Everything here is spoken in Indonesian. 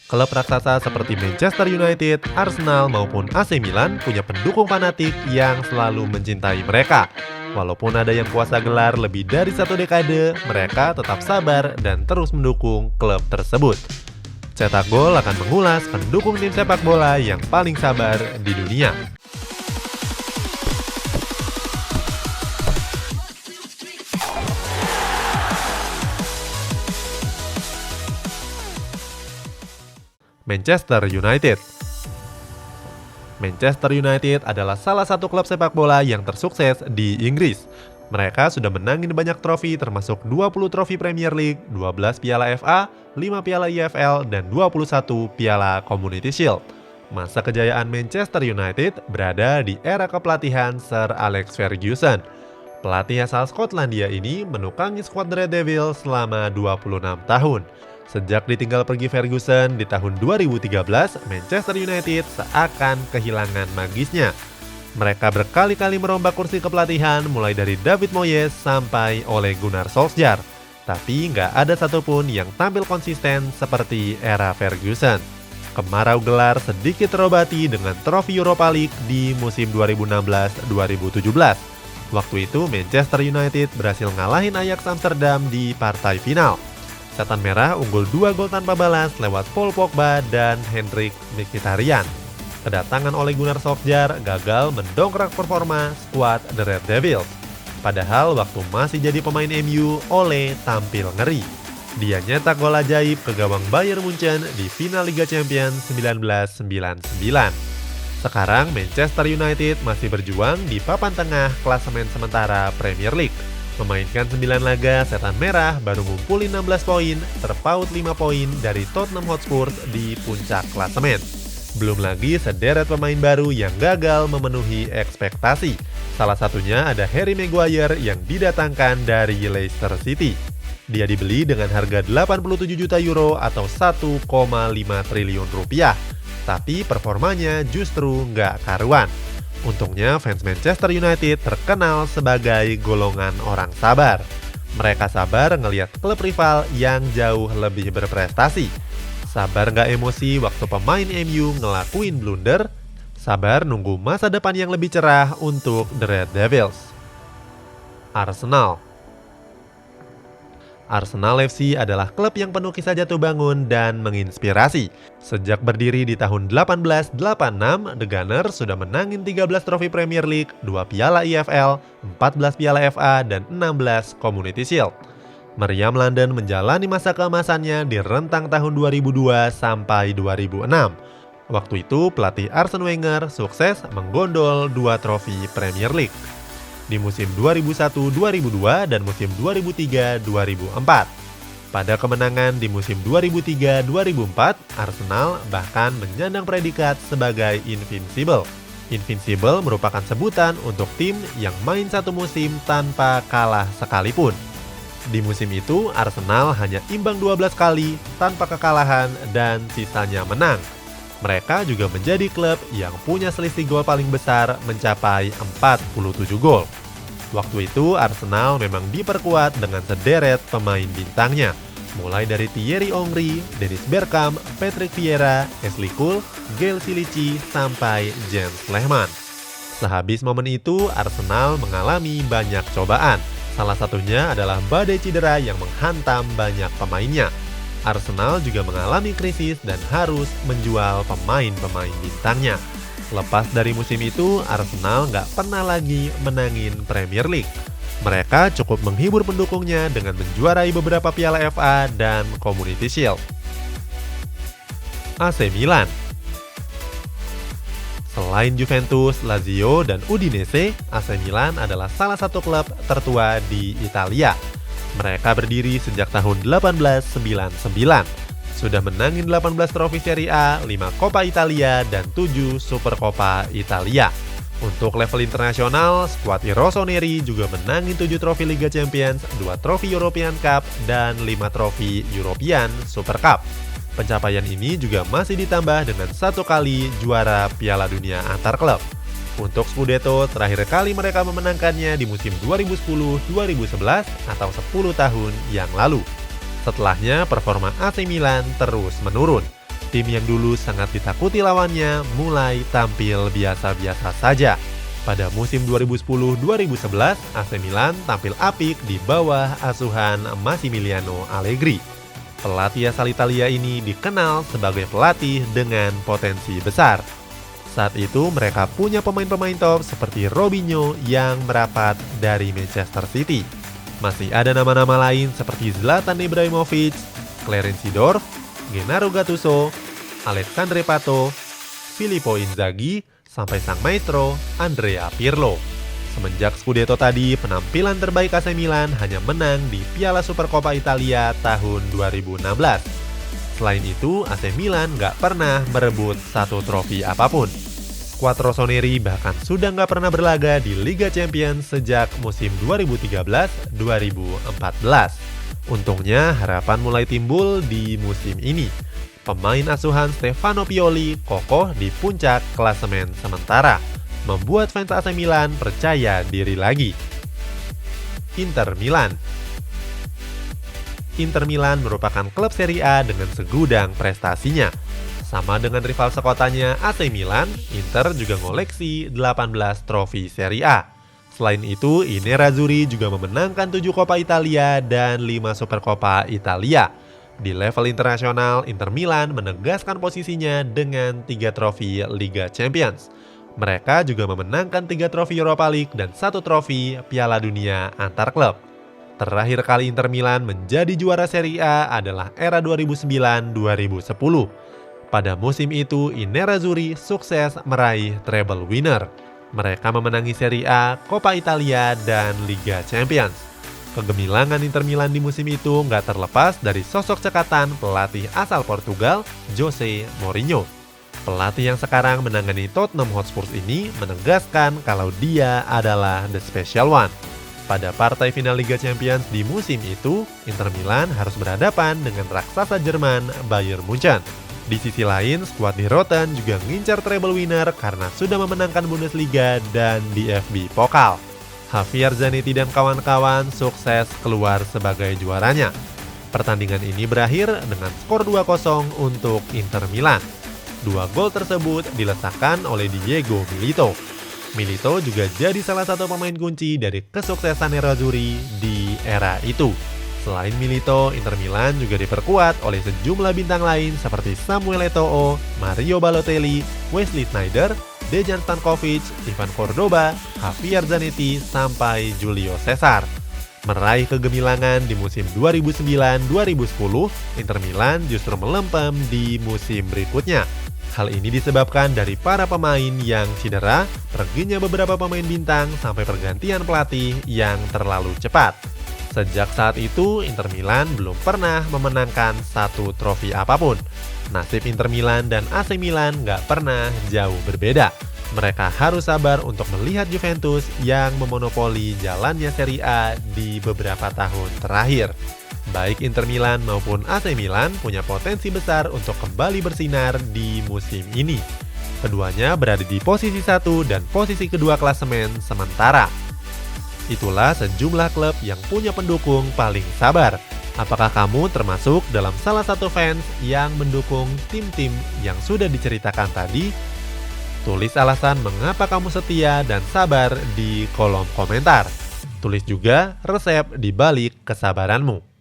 Klub raksasa seperti Manchester United, Arsenal, maupun AC Milan punya pendukung fanatik yang selalu mencintai mereka. Walaupun ada yang kuasa gelar lebih dari satu dekade, mereka tetap sabar dan terus mendukung klub tersebut. Cetak Gol akan mengulas pendukung tim sepak bola yang paling sabar di dunia. Manchester United. Manchester United adalah salah satu klub sepak bola yang tersukses di Inggris. Mereka sudah menangin banyak trofi termasuk 20 trofi Premier League, 12 piala FA, 5 piala EFL, dan 21 piala Community Shield. Masa kejayaan Manchester United berada di era kepelatihan Sir Alex Ferguson. Pelatih asal Skotlandia ini menukangi skuad The Red Devils selama 26 tahun. Sejak ditinggal pergi Ferguson di tahun 2013, Manchester United seakan kehilangan magisnya. Mereka berkali-kali merombak kursi kepelatihan mulai dari David Moyes sampai Ole Gunnar Solskjaer. Tapi nggak ada satupun yang tampil konsisten seperti era Ferguson. Kemarau gelar sedikit terobati dengan trofi Europa League di musim 2016-2017. Waktu itu Manchester United berhasil ngalahin Ajax Amsterdam di partai final. Setan Merah unggul 2 gol tanpa balas lewat Paul Pogba dan Hendrik Mkhitaryan. Kedatangan Ole Gunnar Solskjaer gagal mendongkrak performa skuad The Red Devils. Padahal waktu masih jadi pemain MU, Ole tampil ngeri. Dia nyetak gol ajaib ke gawang Bayern Munchen di final Liga Champions 1999. Sekarang Manchester United masih berjuang di papan tengah klasemen sementara Premier League. Memainkan 9 laga, Setan Merah baru ngumpulin 16 poin, terpaut 5 poin dari Tottenham Hotspur di puncak klasemen. Belum lagi sederet pemain baru yang gagal memenuhi ekspektasi. Salah satunya ada Harry Maguire yang didatangkan dari Leicester City. Dia dibeli dengan harga 87 juta euro atau 1,5 triliun rupiah. Tapi performanya justru nggak karuan. Untungnya fans Manchester United terkenal sebagai golongan orang sabar. Mereka sabar ngelihat klub rival yang jauh lebih berprestasi. Sabar nggak emosi waktu pemain MU ngelakuin blunder. Sabar nunggu masa depan yang lebih cerah untuk The Red Devils. Arsenal. Arsenal FC adalah klub yang penuh kisah jatuh bangun dan menginspirasi. Sejak berdiri di tahun 1886, The Gunners sudah menangin 13 trofi Premier League, 2 piala EFL, 14 piala FA, dan 16 Community Shield. Meriam London menjalani masa keemasannya di rentang tahun 2002 sampai 2006. Waktu itu pelatih Arsene Wenger sukses menggondol 2 trofi Premier League di musim 2001-2002 dan musim 2003-2004. Pada kemenangan di musim 2003-2004, Arsenal bahkan menyandang predikat sebagai Invincible. Invincible merupakan sebutan untuk tim yang main satu musim tanpa kalah sekalipun. Di musim itu, Arsenal hanya imbang 12 kali tanpa kekalahan dan sisanya menang. Mereka juga menjadi klub yang punya selisih gol paling besar mencapai 47 gol. Waktu itu Arsenal memang diperkuat dengan sederet pemain bintangnya, mulai dari Thierry Henry, Dennis Bergkamp, Patrick Vieira, Ashley Cole, Gaël Silici, sampai Jens Lehmann. Sehabis momen itu, Arsenal mengalami banyak cobaan. Salah satunya adalah badai cedera yang menghantam banyak pemainnya. Arsenal juga mengalami krisis dan harus menjual pemain-pemain bintangnya. Lepas dari musim itu, Arsenal nggak pernah lagi menangin Premier League. Mereka cukup menghibur pendukungnya dengan menjuarai beberapa piala FA dan Community Shield. AC Milan. Selain Juventus, Lazio, dan Udinese, AC Milan adalah salah satu klub tertua di Italia. Mereka berdiri sejak tahun 1899. Sudah menangin 18 trofi Serie A, 5 Coppa Italia, dan 7 Supercoppa Italia. Untuk level internasional, skuad Rossoneri juga menangin 7 trofi Liga Champions, 2 trofi European Cup, dan 5 trofi European Super Cup. Pencapaian ini juga masih ditambah dengan 1 kali juara Piala Dunia antar klub. Untuk Scudetto, terakhir kali mereka memenangkannya di musim 2010-2011 atau 10 tahun yang lalu. Setelahnya, performa AC Milan terus menurun. tim yang dulu sangat ditakuti lawannya mulai tampil biasa-biasa saja. Pada musim 2010-2011, AC Milan tampil apik di bawah asuhan Massimiliano Allegri. Pelatih asal Italia ini dikenal sebagai pelatih dengan potensi besar. Saat itu mereka punya pemain-pemain top seperti Robinho yang merapat dari Manchester City. Masih ada nama-nama lain seperti Zlatan Ibrahimovic, Clarence Seedorf, Gennaro Gattuso, Alessandro Pato, Filippo Inzaghi, sampai sang maestro Andrea Pirlo. Semenjak Scudetto tadi, penampilan terbaik AC Milan hanya menang di Piala Supercoppa Italia tahun 2016. Selain itu, AC Milan nggak pernah merebut satu trofi apapun. Skuad Rossoneri bahkan sudah nggak pernah berlaga di Liga Champions sejak musim 2013-2014. Untungnya harapan mulai timbul di musim ini. Pemain asuhan Stefano Pioli kokoh di puncak klasemen sementara, membuat fans AC Milan percaya diri lagi. Inter Milan merupakan klub Serie A dengan segudang prestasinya. Sama dengan rival sekotanya AC Milan, Inter juga ngoleksi 18 trofi Serie A. Selain itu, I Nerazzurri juga memenangkan 7 Coppa Italia dan 5 Supercoppa Italia. Di level internasional, Inter Milan menegaskan posisinya dengan 3 trofi Liga Champions. Mereka juga memenangkan 3 trofi Europa League dan 1 trofi Piala Dunia antar klub. Terakhir kali Inter Milan menjadi juara Serie A adalah era 2009-2010. Pada musim itu, I Nerazzurri sukses meraih treble winner. Mereka memenangi Serie A, Coppa Italia, dan Liga Champions. Kegemilangan Inter Milan di musim itu nggak terlepas dari sosok cekatan pelatih asal Portugal, Jose Mourinho. Pelatih yang sekarang menangani Tottenham Hotspur ini menegaskan kalau dia adalah the special one. Pada partai final Liga Champions di musim itu, Inter Milan harus berhadapan dengan raksasa Jerman Bayern Munchen. Di sisi lain, skuad di Rotten juga ngincar treble winner karena sudah memenangkan Bundesliga dan DFB Pokal. Javier Zanetti dan kawan-kawan sukses keluar sebagai juaranya. Pertandingan ini berakhir dengan skor 2-0 untuk Inter Milan. 2 gol tersebut diletakkan oleh Diego Milito. Milito juga jadi salah satu pemain kunci dari kesuksesan Nerazzurri di era itu. Selain Milito, Inter Milan juga diperkuat oleh sejumlah bintang lain seperti Samuel Eto'o, Mario Balotelli, Wesley Sneijder, Dejan Stankovic, Ivan Cordoba, Javier Zanetti, sampai Julio Cesar. Meraih kegemilangan di musim 2009-2010, Inter Milan justru melempem di musim berikutnya. Hal ini disebabkan dari para pemain yang cedera, perginya beberapa pemain bintang, sampai pergantian pelatih yang terlalu cepat. Sejak saat itu, Inter Milan belum pernah memenangkan satu trofi apapun. Nasib Inter Milan dan AC Milan nggak pernah jauh berbeda. Mereka harus sabar untuk melihat Juventus yang memonopoli jalannya Serie A di beberapa tahun terakhir. Baik Inter Milan maupun AC Milan punya potensi besar untuk kembali bersinar di musim ini. Keduanya berada di posisi 1 dan posisi kedua klasemen sementara. Itulah sejumlah klub yang punya pendukung paling sabar. Apakah kamu termasuk dalam salah satu fans yang mendukung tim-tim yang sudah diceritakan tadi? Tulis alasan mengapa kamu setia dan sabar di kolom komentar. Tulis juga resep di balik kesabaranmu.